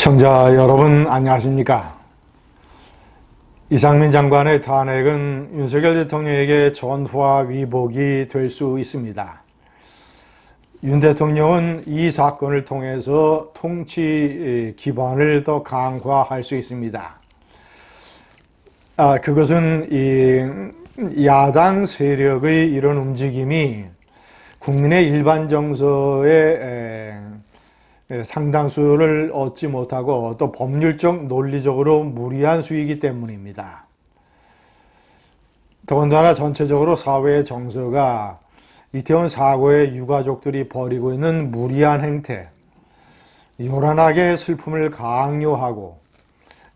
시청자 여러분 안녕하십니까? 이상민 장관의 탄핵은 윤석열 대통령에게 전후와 위복이 될 수 있습니다. 윤 대통령은 이 사건을 통해서 통치 기반을 더 강화할 수 있습니다. 그것은 이 야당 세력의 이런 움직임이 국민의 일반 정서에 상당수를 얻지 못하고 또 법률적 논리적으로 무리한 수이기 때문입니다. 더군다나 전체적으로 사회의 정서가 이태원 사고의 유가족들이 벌이고 있는 무리한 행태, 요란하게 슬픔을 강요하고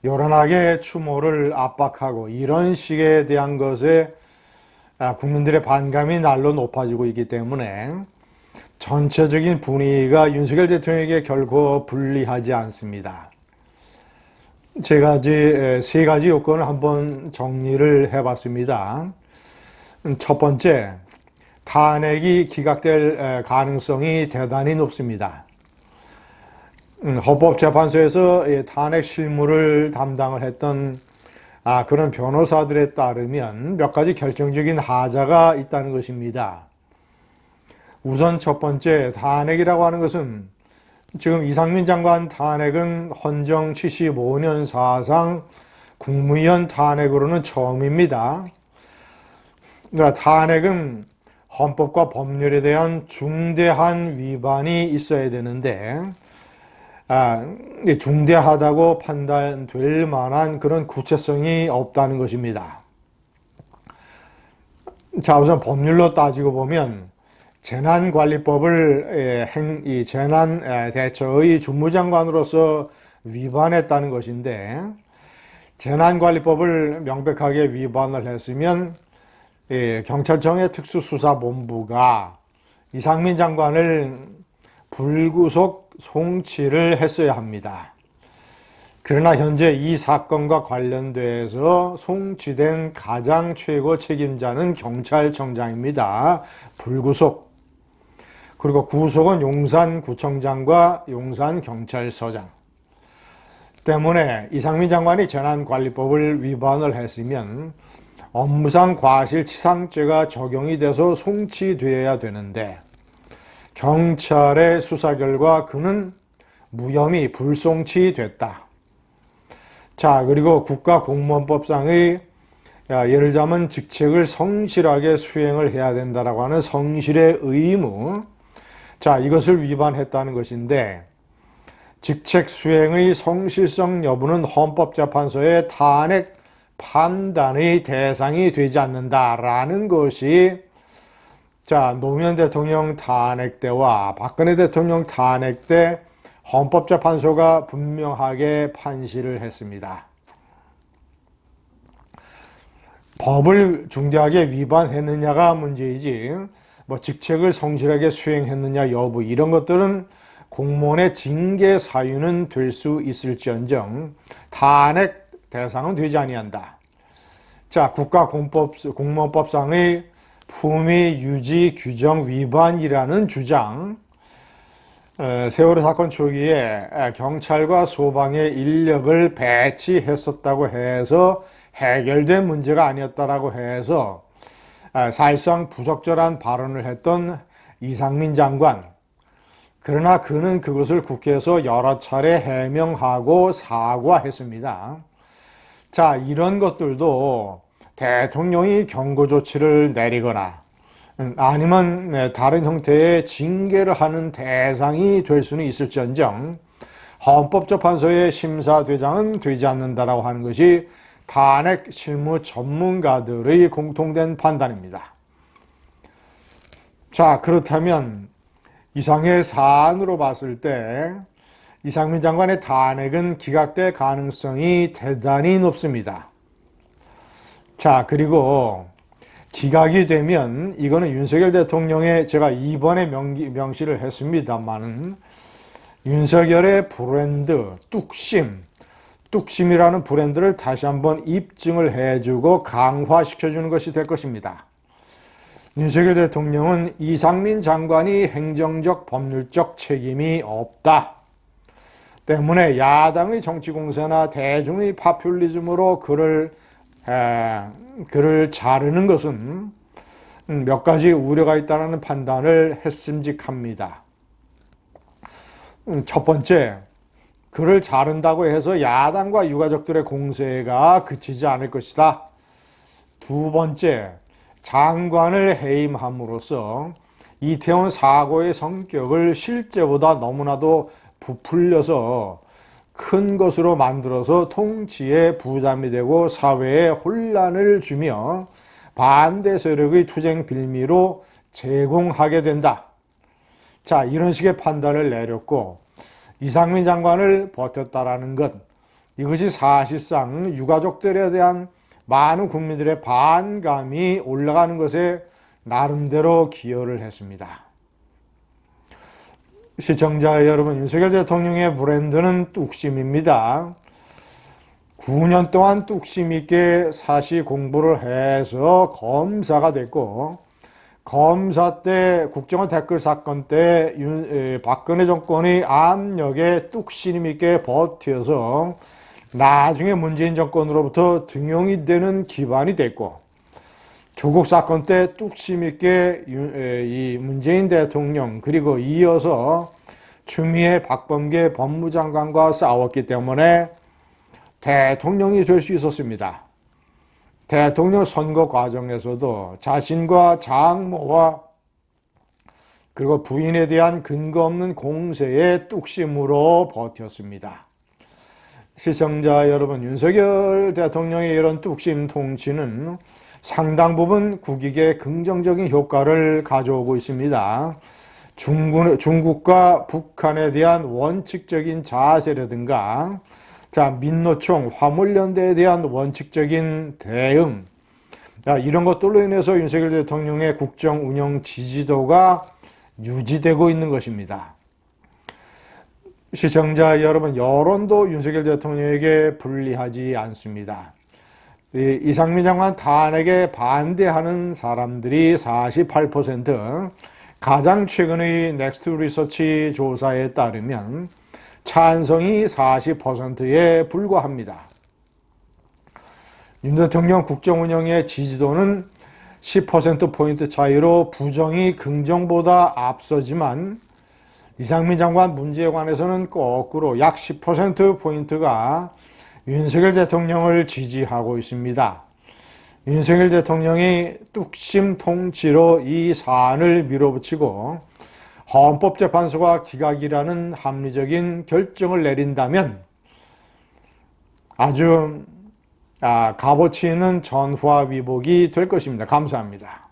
요란하게 추모를 압박하고 이런 식에 대한 것에 국민들의 반감이 날로 높아지고 있기 때문에 전체적인 분위기가 윤석열 대통령에게 결코 불리하지 않습니다. 세 가지 요건을 한번 정리를 해봤습니다. 첫 번째, 탄핵이 기각될 가능성이 대단히 높습니다. 헌법재판소에서 탄핵 실무를 담당을 했던 그런 변호사들에 따르면 몇 가지 결정적인 하자가 있다는 것입니다. 우선 첫 번째, 탄핵이라고 하는 것은 지금 이상민 장관 탄핵은 헌정 75년 사상 국무위원 탄핵으로는 처음입니다. 그러니까 탄핵은 헌법과 법률에 대한 중대한 위반이 있어야 되는데 중대하다고 판단될 만한 그런 구체성이 없다는 것입니다. 자, 우선 법률로 따지고 보면 재난관리법을 재난대처의 주무장관으로서 위반했다는 것인데, 재난관리법을 명백하게 위반을 했으면 경찰청의 특수수사본부가 이상민 장관을 불구속 송치를 했어야 합니다. 그러나 현재 이 사건과 관련돼서 송치된 가장 최고 책임자는 경찰청장입니다. 불구속. 그리고 구속은 용산구청장과 용산경찰서장. 때문에 이상민 장관이 재난관리법을 위반을 했으면 업무상 과실치상죄가 적용이 돼서 송치되어야 되는데 경찰의 수사 결과 그는 무혐의 불송치됐다. 자, 그리고 국가공무원법상의 예를 들자면 직책을 성실하게 수행을 해야 된다라고 하는 성실의 의무, 자, 이것을 위반했다는 것인데, 직책 수행의 성실성 여부는 헌법재판소의 탄핵 판단의 대상이 되지 않는다라는 것이 자, 노무현 대통령 탄핵 때와 박근혜 대통령 탄핵 때 헌법재판소가 분명하게 판시를 했습니다. 법을 중대하게 위반했느냐가 문제이지 직책을 성실하게 수행했느냐 여부 이런 것들은 공무원의 징계 사유는 될 수 있을지언정 탄핵 대상은 되지 아니한다. 자, 국가공무원법상의 품위 유지 규정 위반이라는 주장, 세월호 사건 초기에 경찰과 소방의 인력을 배치했었다고 해서 해결된 문제가 아니었다라고 해서 사실상 부적절한 발언을 했던 이상민 장관. 그러나 그는 그것을 국회에서 여러 차례 해명하고 사과했습니다. 자, 이런 것들도 대통령이 경고 조치를 내리거나 아니면 다른 형태의 징계를 하는 대상이 될 수는 있을지언정 헌법재판소의 심사대장은 되지 않는다라고 하는 것이 탄핵 실무 전문가들의 공통된 판단입니다. 자, 그렇다면 이상의 사안으로 봤을 때 이상민 장관의 탄핵은 기각될 가능성이 대단히 높습니다. 자, 그리고 기각이 되면 이거는 윤석열 대통령의 제가 이번에 명시를 했습니다만은 윤석열의 브랜드 뚝심이라는 브랜드를 다시 한번 입증을 해주고 강화시켜주는 것이 될 것입니다. 윤석열 대통령은 이상민 장관이 행정적 법률적 책임이 없다. 때문에 야당의 정치 공세나 대중의 파퓰리즘으로 그를 자르는 것은 몇 가지 우려가 있다는 판단을 했음직합니다. 첫 번째, 그를 자른다고 해서 야당과 유가족들의 공세가 그치지 않을 것이다. 두 번째, 장관을 해임함으로써 이태원 사고의 성격을 실제보다 너무나도 부풀려서 큰 것으로 만들어서 통치에 부담이 되고 사회에 혼란을 주며 반대 세력의 투쟁 빌미로 제공하게 된다. 자, 이런 식의 판단을 내렸고 이상민 장관을 버텼다라는 것, 이것이 사실상 유가족들에 대한 많은 국민들의 반감이 올라가는 것에 나름대로 기여를 했습니다. 시청자 여러분, 윤석열 대통령의 브랜드는 뚝심입니다. 9년 동안 뚝심 있게 사시 공부를 해서 검사가 됐고, 검사 때 국정원 댓글 사건 때 박근혜 정권의 압력에 뚝심 있게 버텨서 나중에 문재인 정권으로부터 등용이 되는 기반이 됐고, 조국 사건 때 뚝심 있게 이 문재인 대통령 그리고 이어서 추미애 박범계 법무장관과 싸웠기 때문에 대통령이 될 수 있었습니다. 대통령 선거 과정에서도 자신과 장모와 그리고 부인에 대한 근거 없는 공세에 뚝심으로 버텼습니다. 시청자 여러분, 윤석열 대통령의 이런 뚝심 통치는 상당 부분 국익에 긍정적인 효과를 가져오고 있습니다. 중국과 북한에 대한 원칙적인 자세라든가, 민노총, 화물연대에 대한 원칙적인 대응, 이런 것들로 인해서 윤석열 대통령의 국정 운영 지지도가 유지되고 있는 것입니다. 시청자 여러분, 여론도 윤석열 대통령에게 불리하지 않습니다. 이상민 장관 탄핵에 반대하는 사람들이 48%, 가장 최근의 넥스트 리서치 조사에 따르면 찬성이 40%에 불과합니다. 윤 대통령 국정 운영의 지지도는 10%포인트 차이로 부정이 긍정보다 앞서지만 이상민 장관 문제에 관해서는 거꾸로 약 10%포인트가 윤석열 대통령을 지지하고 있습니다. 윤석열 대통령이 뚝심 통치로 이 사안을 밀어붙이고 헌법재판소가 기각이라는 합리적인 결정을 내린다면 아주 값어치 있는 전후와 위복이 될 것입니다. 감사합니다.